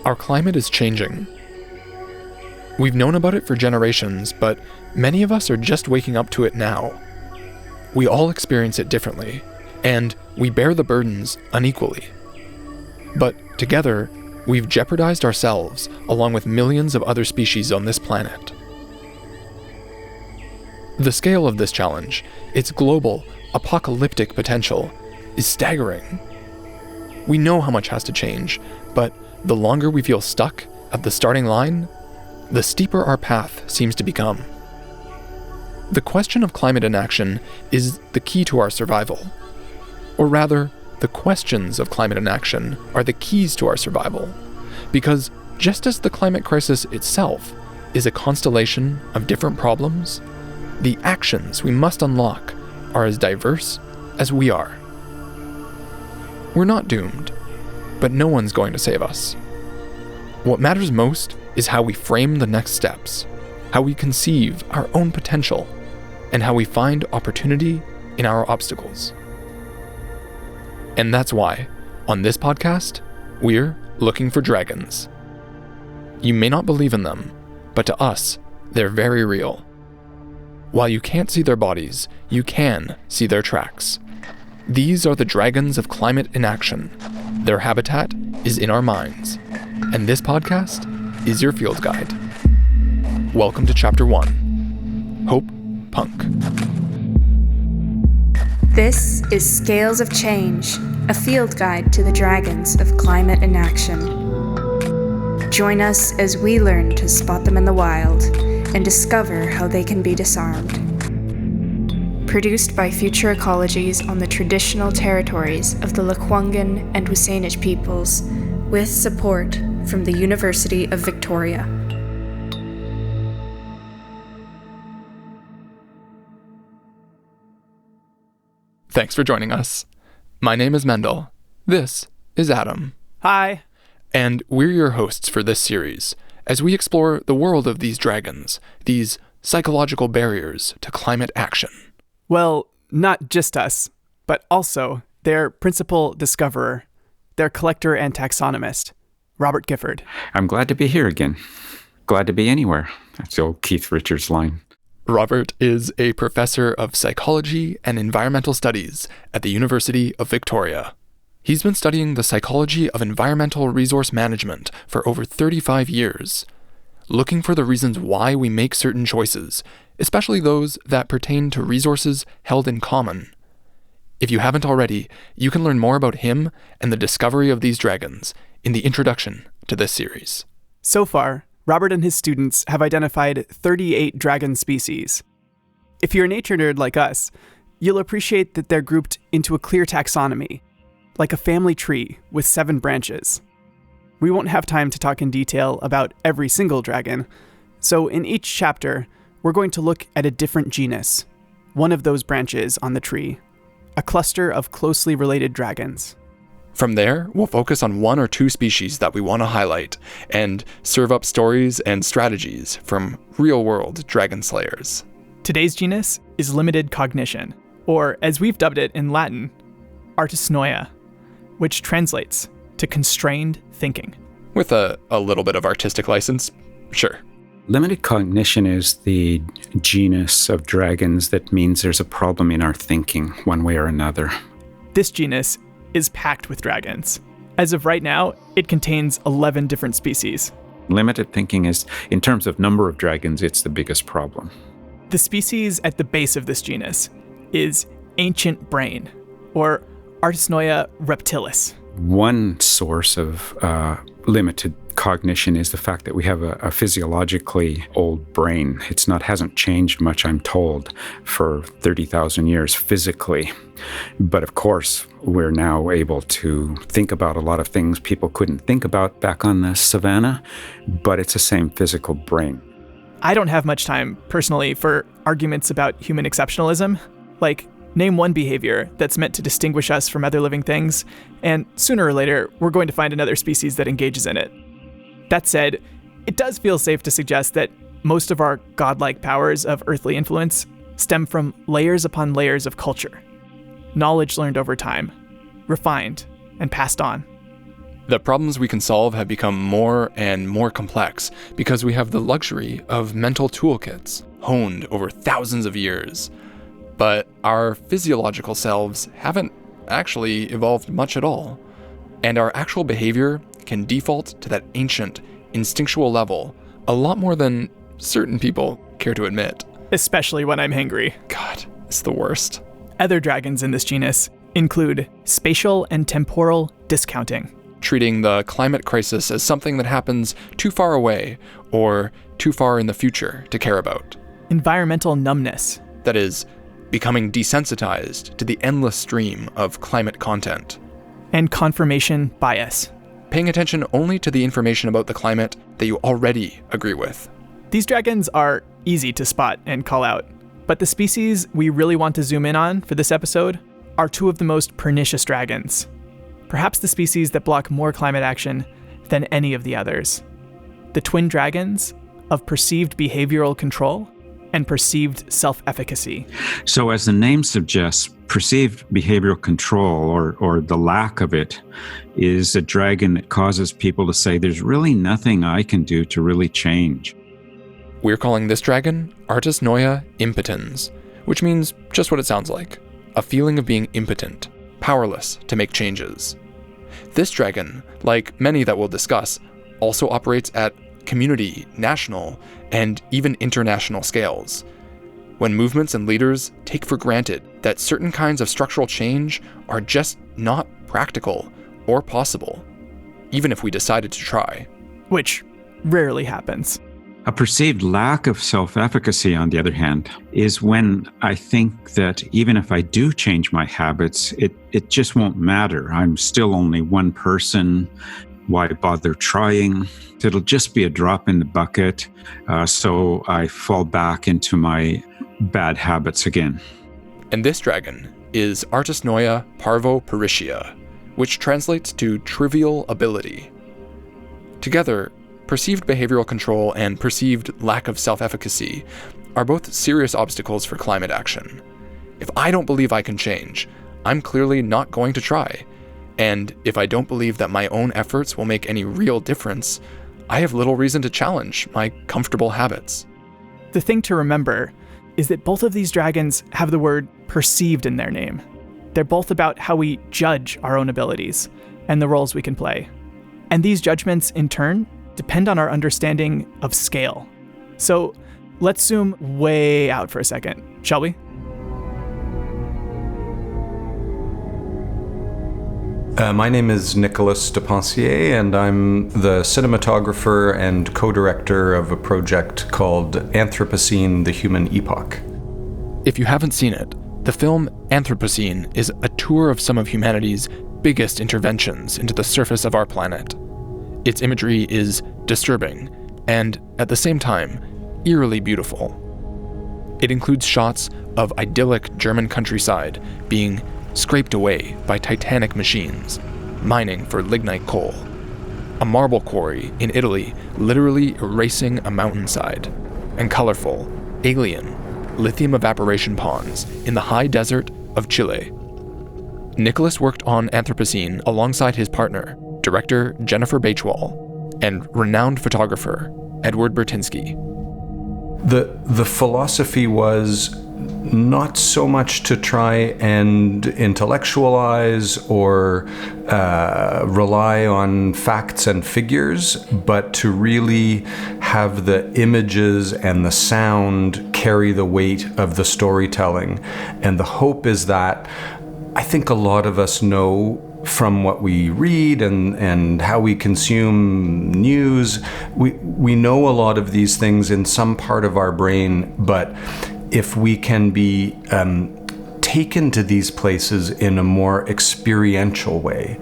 Our climate is changing. We've known about it for generations, but many of us are just waking up to it now. We all experience it differently, and we bear the burdens unequally. But together, we've jeopardized ourselves along with millions of other species on this planet. The scale of this challenge, its global, apocalyptic potential, is staggering. We know how much has to change, but the longer we feel stuck at the starting line, the steeper our path seems to become. The question of climate inaction is the key to our survival. Or rather, the questions of climate inaction are the keys to our survival. Because just as the climate crisis itself is a constellation of different problems, the actions we must unlock are as diverse as we are. We're not doomed, but no one's going to save us. What matters most is how we frame the next steps, how we conceive our own potential, and how we find opportunity in our obstacles. And that's why, on this podcast, we're looking for dragons. You may not believe in them, but to us, they're very real. While you can't see their bodies, you can see their tracks. These are the dragons of climate inaction. Their habitat is in our minds. And this podcast is your field guide. Welcome to Chapter 1, Hopepunk. This is Scales of Change, a field guide to the dragons of climate inaction. Join us as we learn to spot them in the wild and discover how they can be disarmed. Produced by Future Ecologies on the traditional territories of the Lekwungen and Wasanich peoples, with support from the University of Victoria. Thanks for joining us. My name is Mendel. This is Adam. Hi. And we're your hosts for this series, as we explore the world of these dragons, these psychological barriers to climate action. Well, not just us, but also their principal discoverer, their collector and taxonomist, Robert Gifford. I'm glad to be here again. Glad to be anywhere. That's the old Keith Richards line. Robert is a professor of psychology and environmental studies at the University of Victoria. He's been studying the psychology of environmental resource management for over 35 years, looking for the reasons why we make certain choices, especially those that pertain to resources held in common. If you haven't already, you can learn more about him and the discovery of these dragons in the introduction to this series. So far, Robert and his students have identified 38 dragon species. If you're a nature nerd like us, you'll appreciate that they're grouped into a clear taxonomy, like a family tree with 7 branches. We won't have time to talk in detail about every single dragon, so in each chapter, we're going to look at a different genus, one of those branches on the tree, a cluster of closely related dragons. From there, we'll focus on 1 or 2 species that we want to highlight and serve up stories and strategies from real-world dragon slayers. Today's genus is Limited Cognition, or as we've dubbed it in Latin, Artusnoia, which translates to constrained thinking. With a little bit of artistic license, sure. Limited Cognition is the genus of dragons that means there's a problem in our thinking, one way or another. This genus is packed with dragons. As of right now, it contains 11 different species. Limited thinking is, in terms of number of dragons, it's the biggest problem. The species at the base of this genus is ancient brain, or Artusnoia reptilis. One source of limited cognition is the fact that we have a physiologically old brain. Hasn't changed much, I'm told, for 30,000 years physically. But of course, we're now able to think about a lot of things people couldn't think about back on the savannah, but it's the same physical brain. I don't have much time, personally, for arguments about human exceptionalism. Like, name one behavior that's meant to distinguish us from other living things, and sooner or later, we're going to find another species that engages in it. That said, it does feel safe to suggest that most of our godlike powers of earthly influence stem from layers upon layers of culture. Knowledge learned over time, refined, and passed on. The problems we can solve have become more and more complex because we have the luxury of mental toolkits honed over thousands of years. But our physiological selves haven't actually evolved much at all, and our actual behavior can default to that ancient, instinctual level a lot more than certain people care to admit. Especially when I'm hangry. God, it's the worst. Other dragons in this genus include spatial and temporal discounting, treating the climate crisis as something that happens too far away or too far in the future to care about. Environmental numbness, that is, becoming desensitized to the endless stream of climate content. And confirmation bias, paying attention only to the information about the climate that you already agree with. These dragons are easy to spot and call out, but the species we really want to zoom in on for this episode are two of the most pernicious dragons. Perhaps the species that block more climate action than any of the others. The twin dragons of Perceived Behavioural Control and Perceived Self Efficacy. So as the name suggests, perceived behavioral control, or the lack of it, is a dragon that causes people to say, there's really nothing I can do to really change. We're calling this dragon Artusnoia impotens, which means just what it sounds like, a feeling of being impotent, powerless to make changes. This dragon, like many that we'll discuss, also operates at community, national, and even international scales. When movements and leaders take for granted that certain kinds of structural change are just not practical or possible, even if we decided to try. Which rarely happens. A perceived lack of self-efficacy, on the other hand, is when I think that even if I do change my habits, it just won't matter. I'm still only one person. Why bother trying? It'll just be a drop in the bucket. So I fall back into my bad habits again. And this dragon is Artusnoia parvoperitia, which translates to trivial ability. Together, perceived behavioral control and perceived lack of self-efficacy are both serious obstacles for climate action. If I don't believe I can change, I'm clearly not going to try. And if I don't believe that my own efforts will make any real difference, I have little reason to challenge my comfortable habits. The thing to remember is that both of these dragons have the word perceived in their name. They're both about how we judge our own abilities and the roles we can play. And these judgments, in turn, depend on our understanding of scale. So let's zoom way out for a second, shall we? My name is Nicolas Depensier, and I'm the cinematographer and co-director of a project called Anthropocene, the Human Epoch. If you haven't seen it, the film Anthropocene is a tour of some of humanity's biggest interventions into the surface of our planet. Its imagery is disturbing and, at the same time, eerily beautiful. It includes shots of idyllic German countryside being scraped away by titanic machines, mining for lignite coal. A marble quarry in Italy literally erasing a mountainside, and colorful, alien, lithium evaporation ponds in the high desert of Chile. Nicholas worked on Anthropocene alongside his partner, director Jennifer Bachwal, and renowned photographer Edward Bertinsky. The philosophy was not so much to try and intellectualize or rely on facts and figures, but to really have the images and the sound carry the weight of the storytelling. And the hope is that I think a lot of us know from what we read and how we consume news, we know a lot of these things in some part of our brain, but if we can be taken to these places in a more experiential way,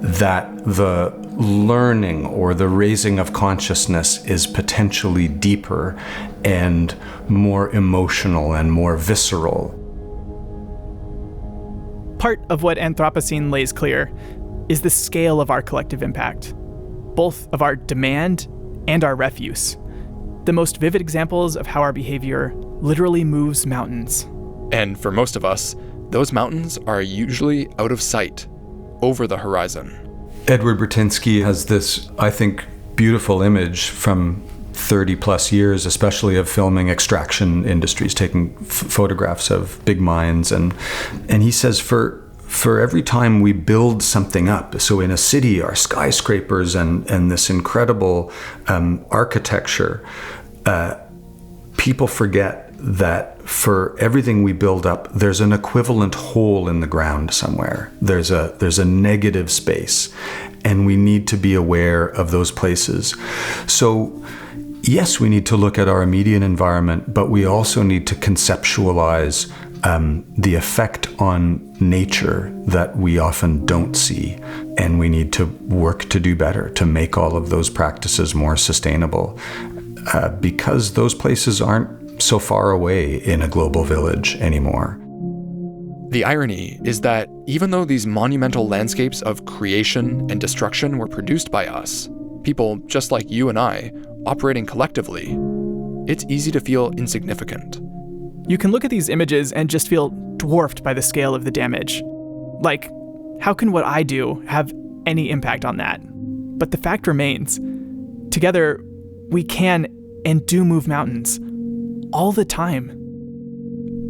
that the learning or the raising of consciousness is potentially deeper and more emotional and more visceral. Part of what Anthropocene lays clear is the scale of our collective impact, both of our demand and our refuse. The most vivid examples of how our behavior literally moves mountains. And for most of us, those mountains are usually out of sight, over the horizon. Edward Burtynsky has this, I think, beautiful image from 30 plus years, especially of filming extraction industries, taking photographs of big mines. And he says for every time we build something up, so in a city, our skyscrapers and this incredible architecture, people forget that for everything we build up, there's an equivalent hole in the ground somewhere. There's a negative space, and we need to be aware of those places. So yes, we need to look at our immediate environment, but we also need to conceptualize the effect on nature that we often don't see. And we need to work to do better, to make all of those practices more sustainable, because those places aren't so far away in a global village anymore. The irony is that even though these monumental landscapes of creation and destruction were produced by us, people just like you and I, operating collectively, it's easy to feel insignificant. You can look at these images and just feel dwarfed by the scale of the damage. Like, how can what I do have any impact on that? But the fact remains, together, we can and do move mountains all the time.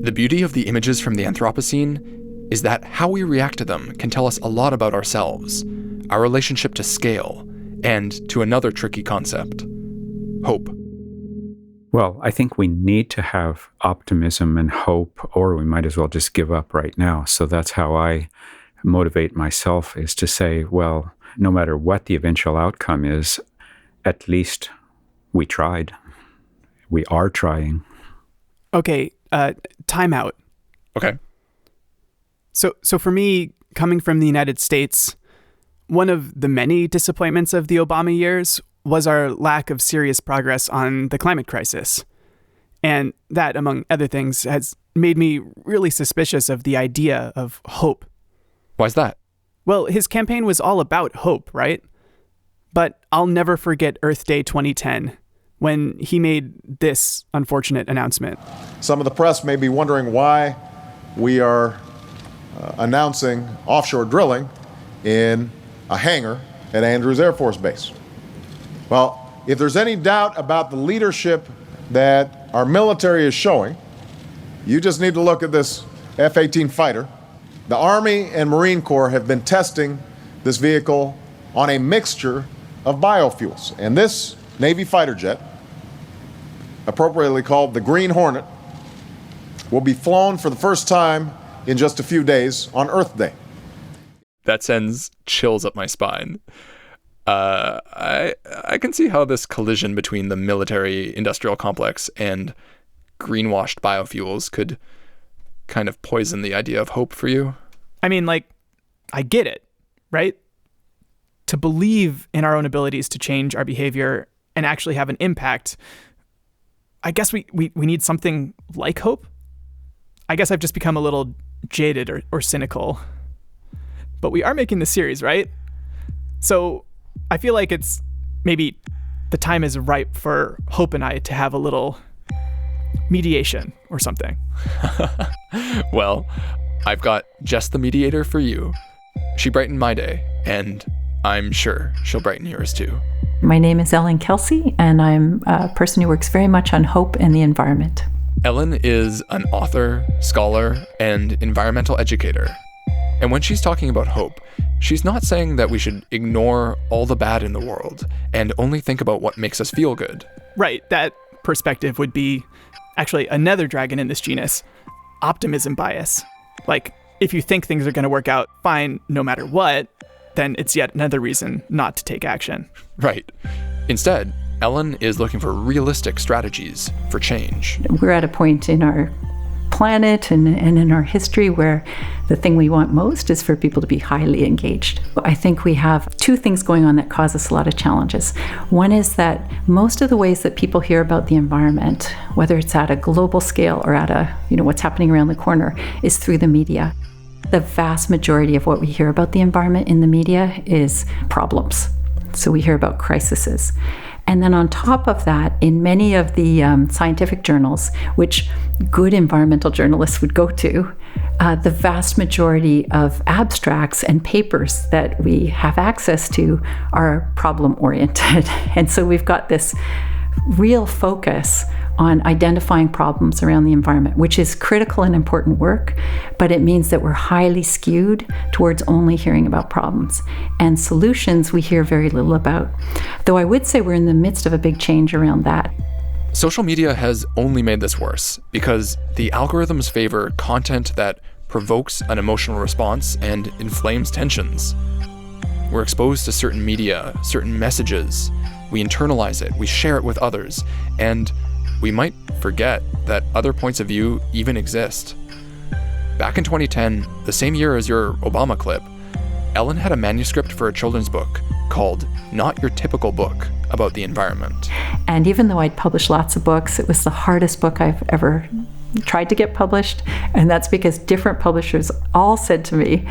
The beauty of the images from the Anthropocene is that how we react to them can tell us a lot about ourselves, our relationship to scale, and to another tricky concept, hope. Well, I think we need to have optimism and hope, or we might as well just give up right now. So that's how I motivate myself, is to say, well, no matter what the eventual outcome is, at least we tried. We are trying. Okay, time out. Okay. So for me, coming from the United States, one of the many disappointments of the Obama years was our lack of serious progress on the climate crisis. And that, among other things, has made me really suspicious of the idea of hope. Why's that? Well, his campaign was all about hope, right? But I'll never forget Earth Day 2010, when he made this unfortunate announcement. Some of the press may be wondering why we are announcing offshore drilling in a hangar at Andrews Air Force Base. Well, if there's any doubt about the leadership that our military is showing, you just need to look at this F-18 fighter. The Army and Marine Corps have been testing this vehicle on a mixture of biofuels. And this Navy fighter jet, appropriately called the Green Hornet, will be flown for the first time in just a few days on Earth Day. That sends chills up my spine. I can see how this collision between the military-industrial complex and greenwashed biofuels could kind of poison the idea of hope for you. I mean, like, I get it, right? To believe in our own abilities to change our behavior and actually have an impact, I guess we need something like hope. I guess I've just become a little jaded or cynical. But we are making this series, right? So I feel like it's maybe the time is ripe for Hope and I to have a little mediation or something. Well, I've got just the mediator for you. She brightened my day, and I'm sure she'll brighten yours too. My name is Kelsey, and I'm a person who works very much on hope and the environment. Ellen is an author, scholar, and environmental educator. And when she's talking about hope, she's not saying that we should ignore all the bad in the world and only think about what makes us feel good. Right, that perspective would be actually another dragon in this genus, optimism bias. Like, if you think things are going to work out fine no matter what, then it's yet another reason not to take action. Right. Instead, Ellen is looking for realistic strategies for change. We're at a point in our planet and in our history where the thing we want most is for people to be highly engaged. I think we have two things going on that cause us a lot of challenges. One is that most of the ways that people hear about the environment, whether it's at a global scale or at a, what's happening around the corner, is through the media. The vast majority of what we hear about the environment in the media is problems. So we hear about crises. And then on top of that, in many of the scientific journals, which good environmental journalists would go to, the vast majority of abstracts and papers that we have access to are problem-oriented. And so we've got this real focus on identifying problems around the environment, which is critical and important work, but it means that we're highly skewed towards only hearing about problems. And solutions we hear very little about. Though I would say we're in the midst of a big change around that. Social media has only made this worse because the algorithms favor content that provokes an emotional response and inflames tensions. We're exposed to certain media, certain messages. We internalize it, we share it with others, and we might forget that other points of view even exist. Back in 2010, the same year as your Obama clip, Ellen had a manuscript for a children's book called Not Your Typical Book about the environment. And even though I'd published lots of books, it was the hardest book I've ever tried to get published. And that's because different publishers all said to me,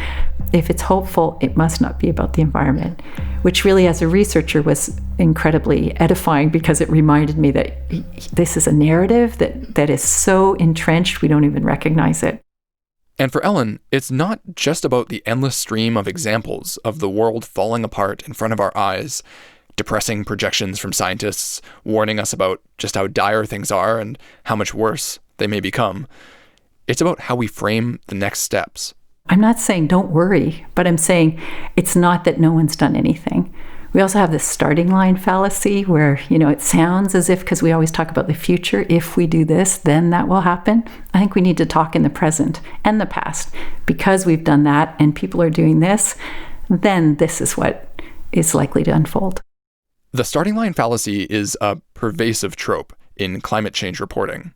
if it's hopeful, it must not be about the environment, which really, as a researcher, was incredibly edifying because it reminded me that this is a narrative that is so entrenched we don't even recognize it. And for Ellen, it's not just about the endless stream of examples of the world falling apart in front of our eyes, depressing projections from scientists warning us about just how dire things are and how much worse they may become. It's about how we frame the next steps. I'm not saying don't worry, but I'm saying it's not that no one's done anything. We also have this starting line fallacy where, it sounds as if, because we always talk about the future, if we do this, then that will happen. I think we need to talk in the present and the past. Because we've done that and people are doing this, then this is what is likely to unfold. The starting line fallacy is a pervasive trope in climate change reporting.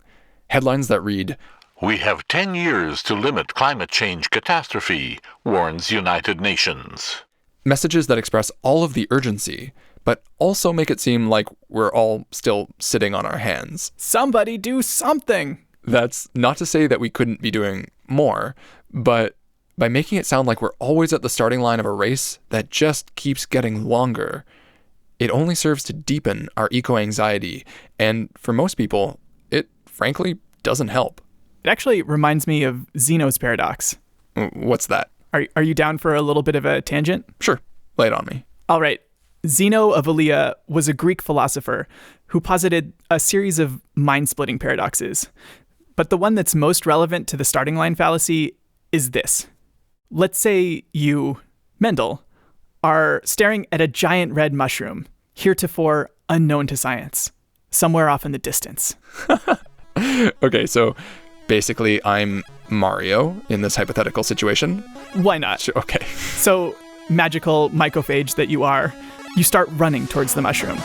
Headlines that read, "We have 10 years to limit climate change catastrophe," warns United Nations. Messages that express all of the urgency, but also make it seem like we're all still sitting on our hands. Somebody do something! That's not to say that we couldn't be doing more, but by making it sound like we're always at the starting line of a race that just keeps getting longer, it only serves to deepen our eco-anxiety, and for most people, it frankly doesn't help. It actually reminds me of Zeno's paradox. What's that? Are you down for a little bit of a tangent? Sure, lay it on me. All right. Zeno of Elea was a Greek philosopher who posited a series of mind-splitting paradoxes. But the one that's most relevant to the starting line fallacy is this. Let's say you, Mendel, are staring at a giant red mushroom, heretofore unknown to science, somewhere off in the distance. Okay, so basically I'm Mario in this hypothetical situation. Why not? Sure, okay. So, magical mycophage that you are, you start running towards the mushroom.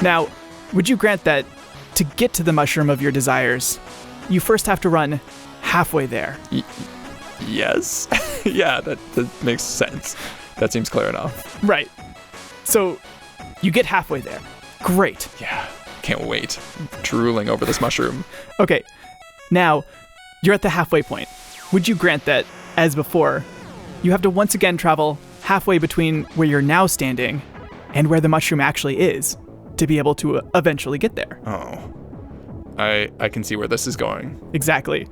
Now, would you grant that to get to the mushroom of your desires, you first have to run halfway there? Yes. Yeah, that makes sense. That seems clear enough. Right. So, you get halfway there. Great. Yeah, can't wait. Drooling over this mushroom. Okay, now, you're at the halfway point. Would you grant that, as before, you have to once again travel halfway between where you're now standing and where the mushroom actually is to be able to eventually get there? Oh, I can see where this is going. Exactly.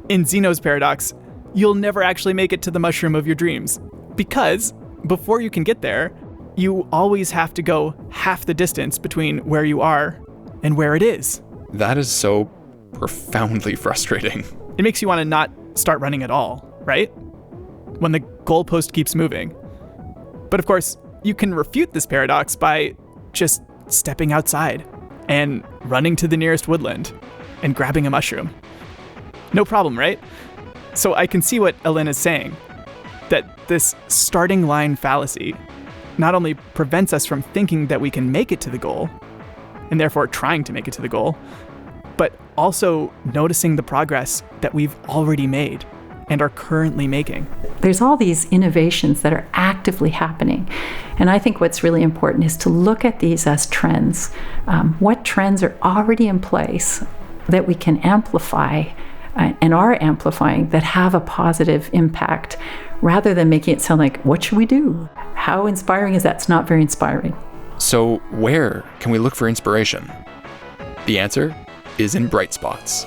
In Zeno's paradox, you'll never actually make it to the mushroom of your dreams because before you can get there, you always have to go half the distance between where you are and where it is. That is so profoundly frustrating. It makes you want to not start running at all, right? When the goalpost keeps moving. But of course, you can refute this paradox by just stepping outside and running to the nearest woodland and grabbing a mushroom. No problem, right? So I can see what Ellen is saying, that this starting line fallacy not only prevents us from thinking that we can make it to the goal, and therefore trying to make it to the goal, but also noticing the progress that we've already made and are currently making. There's all these innovations that are actively happening. And I think what's really important is to look at these as trends. What trends are already in place that we can amplify and are amplifying that have a positive impact, rather than making it sound like, what should we do? How inspiring is that? It's not very inspiring. So where can we look for inspiration? The answer is in bright spots.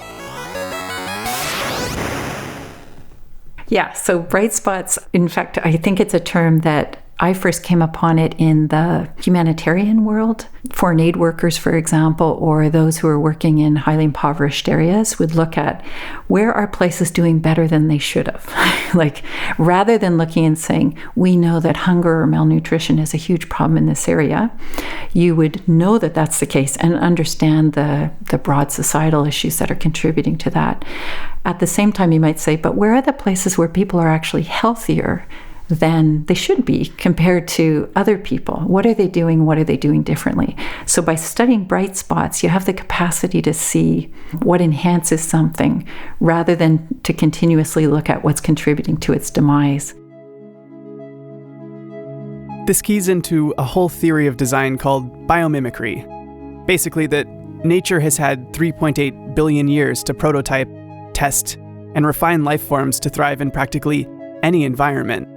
Yeah, so bright spots, in fact, I think it's a term that I first came upon it in the humanitarian world. Foreign aid workers, for example, or those who are working in highly impoverished areas would look at where are places doing better than they should have. Like, rather than looking and saying, we know that hunger or malnutrition is a huge problem in this area, you would know that that's the case and understand the broad societal issues that are contributing to that. At the same time, you might say, but where are the places where people are actually healthier than they should be compared to other people? What are they doing? What are they doing differently? So by studying bright spots, you have the capacity to see what enhances something rather than to continuously look at what's contributing to its demise. This keys into a whole theory of design called biomimicry. Basically, that nature has had 3.8 billion years to prototype, test, and refine life forms to thrive in practically any environment.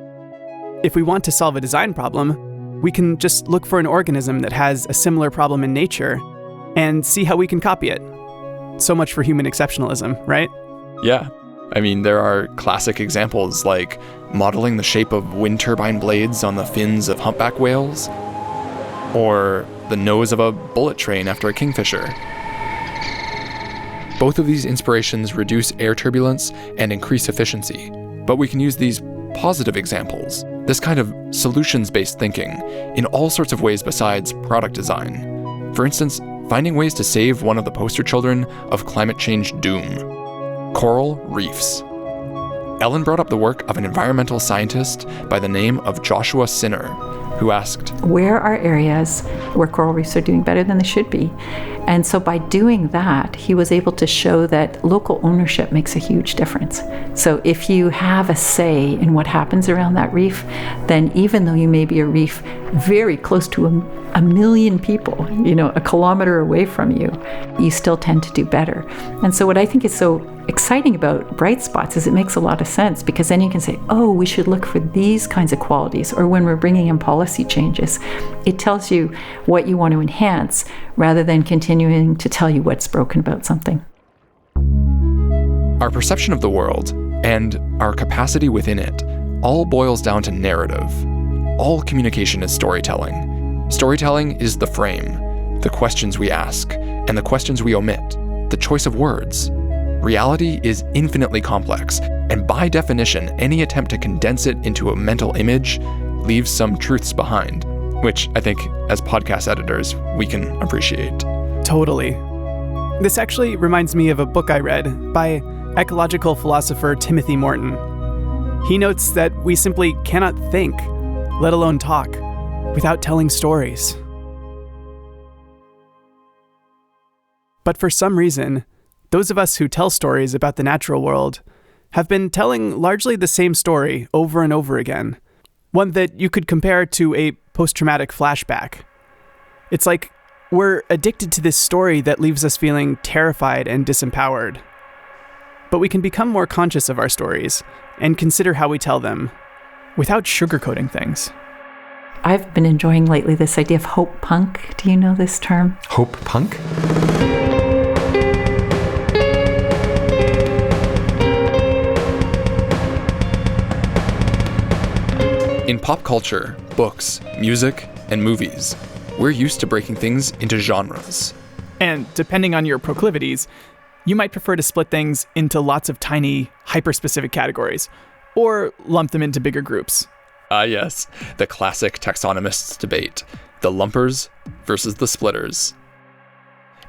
If we want to solve a design problem, we can just look for an organism that has a similar problem in nature and see how we can copy it. So much for human exceptionalism, right? Yeah. I mean, there are classic examples like modeling the shape of wind turbine blades on the fins of humpback whales, or the nose of a bullet train after a kingfisher. Both of these inspirations reduce air turbulence and increase efficiency, but we can use these positive examples, this kind of solutions-based thinking, in all sorts of ways besides product design. For instance, finding ways to save one of the poster children of climate change doom: coral reefs. Ellen brought up the work of an environmental scientist by the name of Joshua Sinner, who asked, where are areas where coral reefs are doing better than they should be? And so by doing that, he was able to show that local ownership makes a huge difference. So if you have a say in what happens around that reef, then even though you may be a reef very close to a million people, a kilometer away from you, you still tend to do better. And so what I think is so exciting about bright spots is it makes a lot of sense, because then you can say, oh, we should look for these kinds of qualities. Or when we're bringing in policy changes, it tells you what you want to enhance rather than continuing to tell you what's broken about something. Our perception of the world and our capacity within it all boils down to narrative. All communication is storytelling. Storytelling is the frame, the questions we ask, and the questions we omit, the choice of words. Reality is infinitely complex, and by definition, any attempt to condense it into a mental image leaves some truths behind, which I think, as podcast editors, we can appreciate. Totally. This actually reminds me of a book I read by ecological philosopher Timothy Morton. He notes that we simply cannot think, let alone talk, without telling stories. But for some reason, those of us who tell stories about the natural world have been telling largely the same story over and over again, one that you could compare to a post-traumatic flashback. It's like we're addicted to this story that leaves us feeling terrified and disempowered. But we can become more conscious of our stories and consider how we tell them without sugarcoating things. I've been enjoying lately this idea of Hopepunk. Do you know this term? Hopepunk? In pop culture, books, music, and movies, we're used to breaking things into genres. And depending on your proclivities, you might prefer to split things into lots of tiny, hyper-specific categories, or lump them into bigger groups. Yes, the classic taxonomists debate, the lumpers versus the splitters.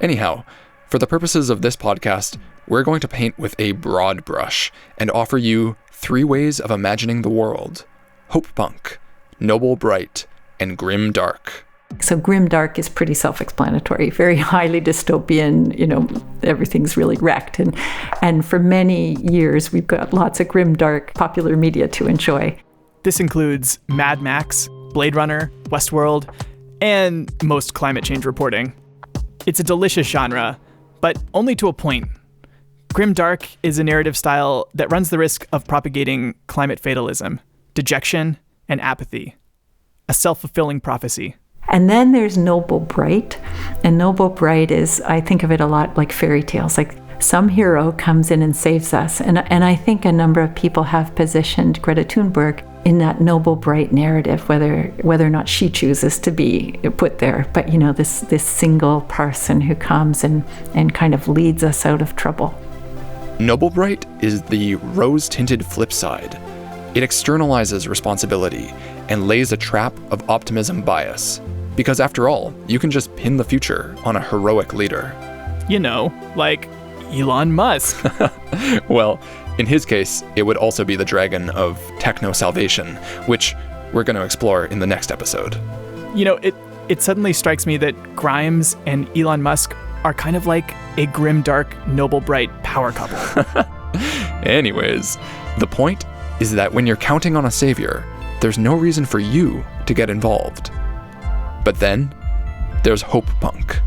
Anyhow, for the purposes of this podcast, we're going to paint with a broad brush and offer you 3 ways of imagining the world: Hopepunk, Noble Bright, and Grim Dark. So grim dark is pretty self-explanatory, very highly dystopian, everything's really wrecked. And for many years, we've got lots of grim dark popular media to enjoy. This includes Mad Max, Blade Runner, Westworld, and most climate change reporting. It's a delicious genre, but only to a point. Grim dark is a narrative style that runs the risk of propagating climate fatalism, dejection, and apathy. A self-fulfilling prophecy. And then there's noble bright. And noble bright is, I think of it a lot like fairy tales, like some hero comes in and saves us. And I think a number of people have positioned Greta Thunberg in that noble bright narrative, whether or not she chooses to be put there. But this single person who comes and kind of leads us out of trouble. Noble bright is the rose-tinted flip side. It externalizes responsibility and lays a trap of optimism bias. Because after all, you can just pin the future on a heroic leader. Like Elon Musk. Well, in his case, it would also be the dragon of techno-salvation, which we're going to explore in the next episode. It suddenly strikes me that Grimes and Elon Musk are kind of like a grim, dark, noble, bright power couple. Anyways, the point is that when you're counting on a savior, there's no reason for you to get involved. But then, there's Hopepunk.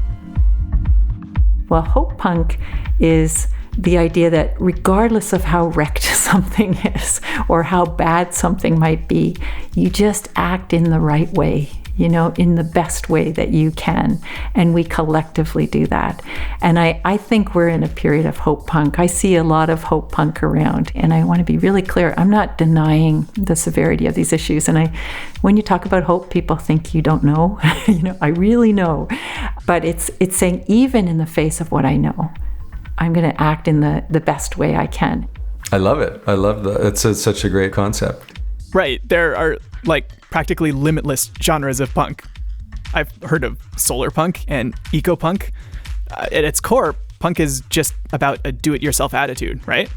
Well, Hopepunk is the idea that regardless of how wrecked something is or how bad something might be, you just act in the right way, in the best way that you can. And we collectively do that. And I think we're in a period of Hopepunk. I see a lot of Hopepunk around. And I want to be really clear, I'm not denying the severity of these issues. And when you talk about hope, people think you don't know. I really know. But it's saying even in the face of what I know, I'm going to act in the best way I can. I love it. I love that. It's such a great concept. Right. There are practically limitless genres of punk. I've heard of solar punk and eco punk. At its core, punk is just about a do-it-yourself attitude, right?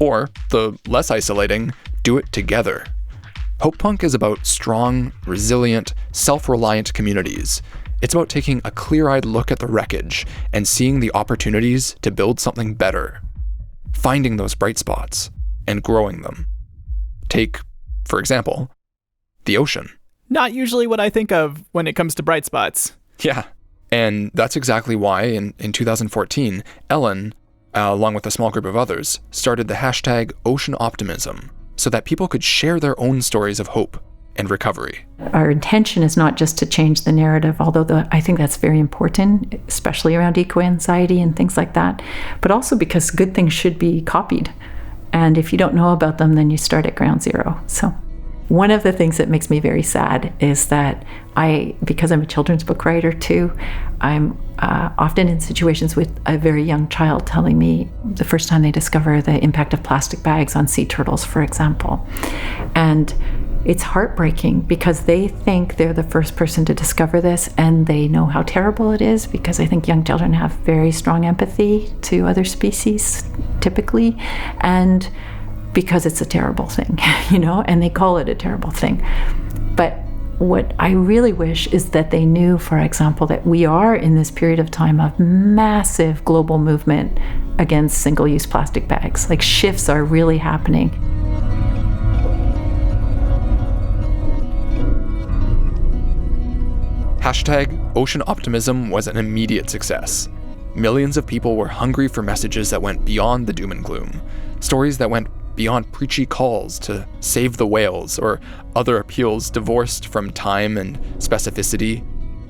Or, the less isolating, do it together. Hopepunk is about strong, resilient, self-reliant communities. It's about taking a clear-eyed look at the wreckage and seeing the opportunities to build something better, finding those bright spots and growing them. Take, for example, the ocean. Not usually what I think of when it comes to bright spots. Yeah, and that's exactly why in 2014, Ellen, along with a small group of others, started the hashtag Ocean Optimism so that people could share their own stories of hope and recovery. Our intention is not just to change the narrative, although I think that's very important, especially around eco-anxiety and things like that, but also because good things should be copied. And if you don't know about them, then you start at ground zero. So one of the things that makes me very sad is that because I'm a children's book writer too, I'm often in situations with a very young child telling me the first time they discover the impact of plastic bags on sea turtles, for example. And it's heartbreaking because they think they're the first person to discover this and they know how terrible it is, because I think young children have very strong empathy to other species typically, and because it's a terrible thing, and they call it a terrible thing. But what I really wish is that they knew, for example, that we are in this period of time of massive global movement against single-use plastic bags. Shifts are really happening. Hashtag Ocean Optimism was an immediate success. Millions of people were hungry for messages that went beyond the doom and gloom, stories that went beyond preachy calls to save the whales or other appeals divorced from time and specificity.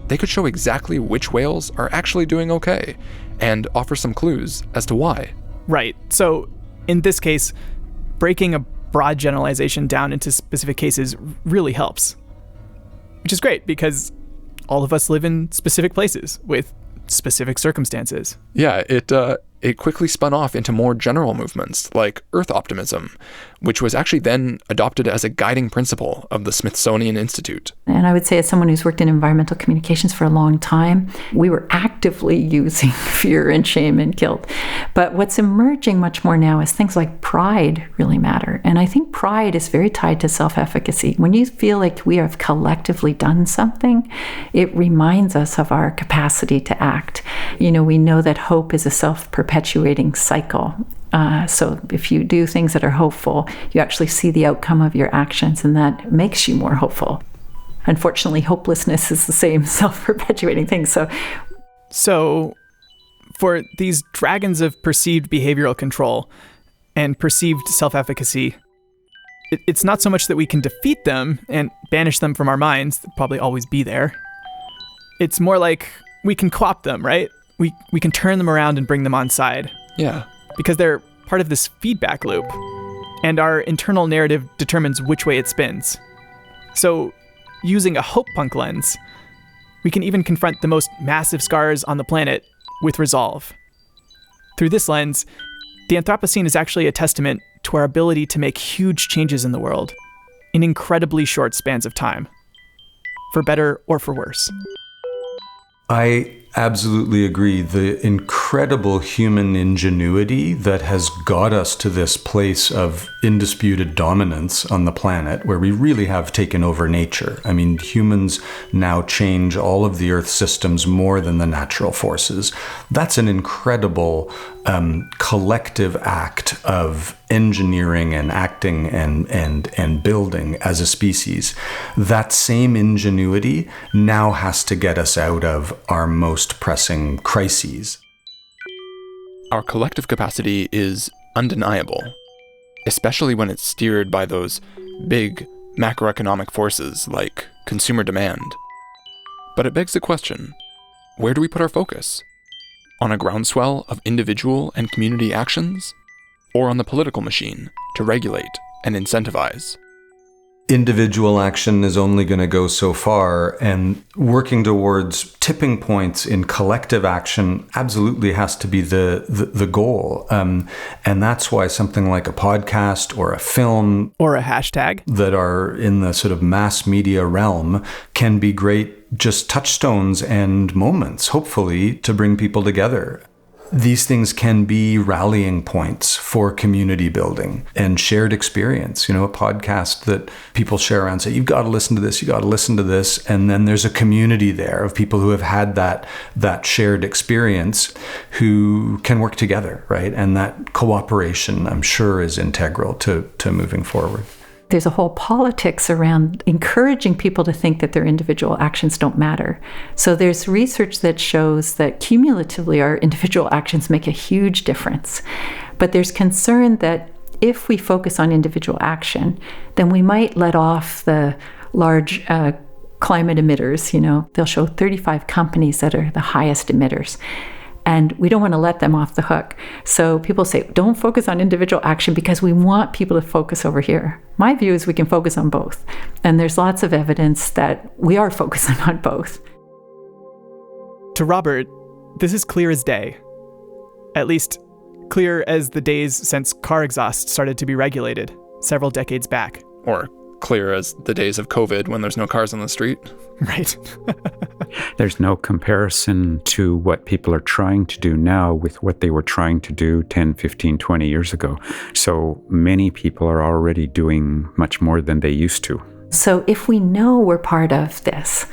They could show exactly which whales are actually doing okay and offer some clues as to why. Right. So in this case, breaking a broad generalization down into specific cases really helps, which is great because all of us live in specific places with specific circumstances. Yeah, it quickly spun off into more general movements like Earth optimism, which was actually then adopted as a guiding principle of the Smithsonian Institute. And I would say, as someone who's worked in environmental communications for a long time, we were actively using fear and shame and guilt. But what's emerging much more now is things like pride really matter. And I think pride is very tied to self-efficacy. When you feel like we have collectively done something, it reminds us of our capacity to act. We know that hope is a self-perpetuating cycle. So if you do things that are hopeful, you actually see the outcome of your actions, and that makes you more hopeful. Unfortunately, hopelessness is the same self-perpetuating thing. So for these dragons of perceived behavioral control and perceived self-efficacy, it's not so much that we can defeat them and banish them from our minds, they'll probably always be there, It's more like we can co-opt them, right? We can turn them around and bring them on side. Yeah. Because they're part of this feedback loop, and our internal narrative determines which way it spins. So, using a Hopepunk lens, we can even confront the most massive scars on the planet with resolve. Through this lens, the Anthropocene is actually a testament to our ability to make huge changes in the world in incredibly short spans of time, for better or for worse. I absolutely agree. The incredible human ingenuity that has got us to this place of indisputed dominance on the planet, where we really have taken over nature. I mean, humans now change all of the Earth systems more than the natural forces. That's an incredible collective act of engineering and acting and building as a species. That same ingenuity now has to get us out of our most pressing crises. Our collective capacity is undeniable, especially when it's steered by those big macroeconomic forces like consumer demand. But it begs the question, where do we put our focus? On a groundswell of individual and community actions? Or on the political machine to regulate and incentivize? Individual action is only going to go so far, and working towards tipping points in collective action absolutely has to be the goal. And that's why something like a podcast or a film or a hashtag that are in the sort of mass media realm can be great just touchstones and moments, hopefully, to bring people together. These things can be rallying points for community building and shared experience. You know, a podcast that people share around, say, you've got to listen to this, you got to listen to this. And then there's a community there of people who have had that shared experience who can work together, right? And that cooperation, I'm sure, is integral to moving forward. There's a whole politics around encouraging people to think that their individual actions don't matter. So there's research that shows that cumulatively our individual actions make a huge difference. But there's concern that if we focus on individual action, then we might let off the large climate emitters. You know, they'll show 35 companies that are the highest emitters. And we don't want to let them off the hook. So people say, don't focus on individual action because we want people to focus over here. My view is we can focus on both. And there's lots of evidence that we are focusing on both. To Robert, this is clear as day. At least clear as the days since car exhaust started to be regulated several decades back. Or clear as the days of COVID when there's no cars on the street. Right. There's no comparison to what people are trying to do now with what they were trying to do 10, 15, 20 years ago. So many people are already doing much more than they used to. So if we know we're part of this,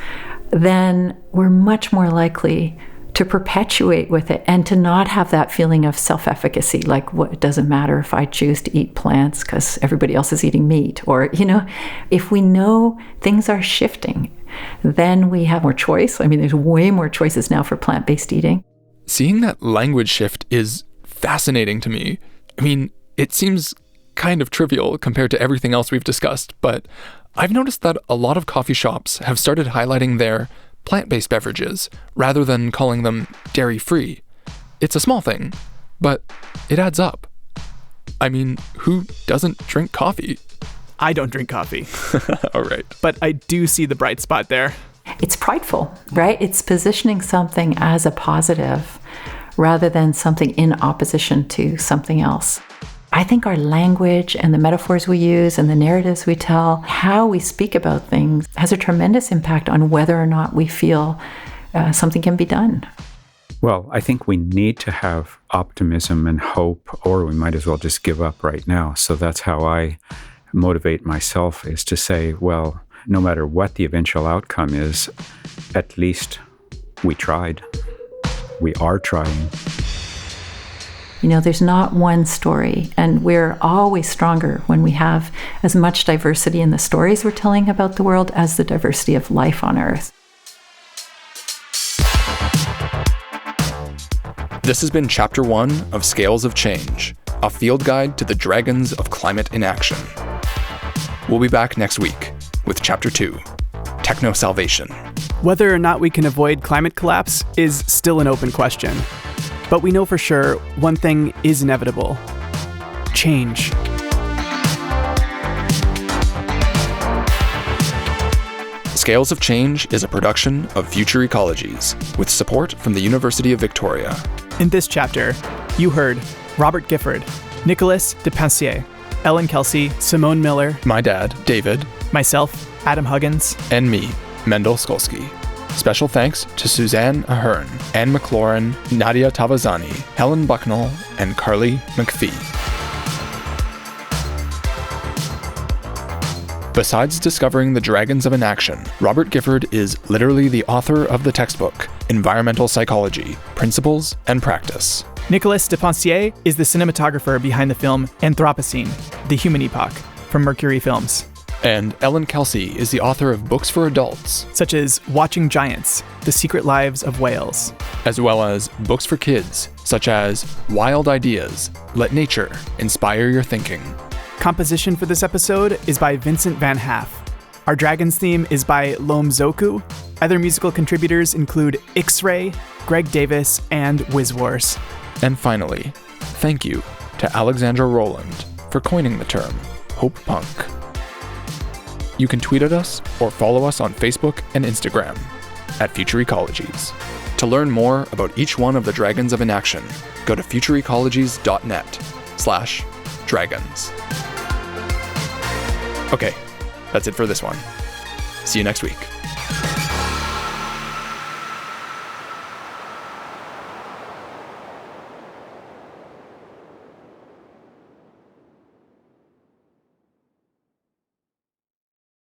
then we're much more likely to perpetuate with it and to not have that feeling of self-efficacy, like, what, it doesn't matter if I choose to eat plants because everybody else is eating meat. Or, you know, if we know things are shifting, then we have more choice. I mean, there's way more choices now for plant-based eating. Seeing that language shift is fascinating to me. I mean, it seems kind of trivial compared to everything else we've discussed, but I've noticed that a lot of coffee shops have started highlighting their plant-based beverages rather than calling them dairy-free. It's a small thing, but it adds up. I mean, who doesn't drink coffee? I don't drink coffee. All right. But I do see the bright spot there. It's prideful, right? It's positioning something as a positive rather than something in opposition to something else. I think our language and the metaphors we use and the narratives we tell, how we speak about things, has a tremendous impact on whether or not we feel something can be done. Well, I think we need to have optimism and hope, or we might as well just give up right now. So that's how I motivate myself, is to say, well, no matter what the eventual outcome is, at least we tried. We are trying. You know, there's not one story, and we're always stronger when we have as much diversity in the stories we're telling about the world as the diversity of life on Earth. This has been Chapter 1 of Scales of Change, a field guide to the dragons of climate inaction. We'll be back next week with Chapter 2, Techno-Salvation. Whether or not we can avoid climate collapse is still an open question. But we know for sure one thing is inevitable: change. Scales of Change is a production of Future Ecologies, with support from the University of Victoria. In this chapter, you heard Robert Gifford, Nicholas Depensier, Ellen Kelsey, Simone Miller, My dad, David, myself, Adam Huggins, and me, Mendel Skolsky. Special thanks to Suzanne Ahern, Anne McLaurin, Nadia Tavazani, Helen Bucknell, and Carly McPhee. Besides discovering the dragons of inaction, Robert Gifford is literally the author of the textbook, Environmental Psychology, Principles and Practice. Nicholas Depensier is the cinematographer behind the film Anthropocene, The Human Epoch, from Mercury Films. And Ellen Kelsey is the author of books for adults, such as Watching Giants, The Secret Lives of Whales, as well as books for kids, such as Wild Ideas, Let Nature Inspire Your Thinking. Composition for this episode is by Vincent Van Haff. Our Dragons theme is by Lom Zoku. Other musical contributors include X-Ray, Greg Davis, and Wizwars. And finally, thank you to Alexandra Rowland for coining the term Hopepunk. You can tweet at us or follow us on Facebook and Instagram at Future Ecologies. To learn more about each one of the dragons of inaction, go to futureecologies.net/dragons. Okay, that's it for this one. See you next week.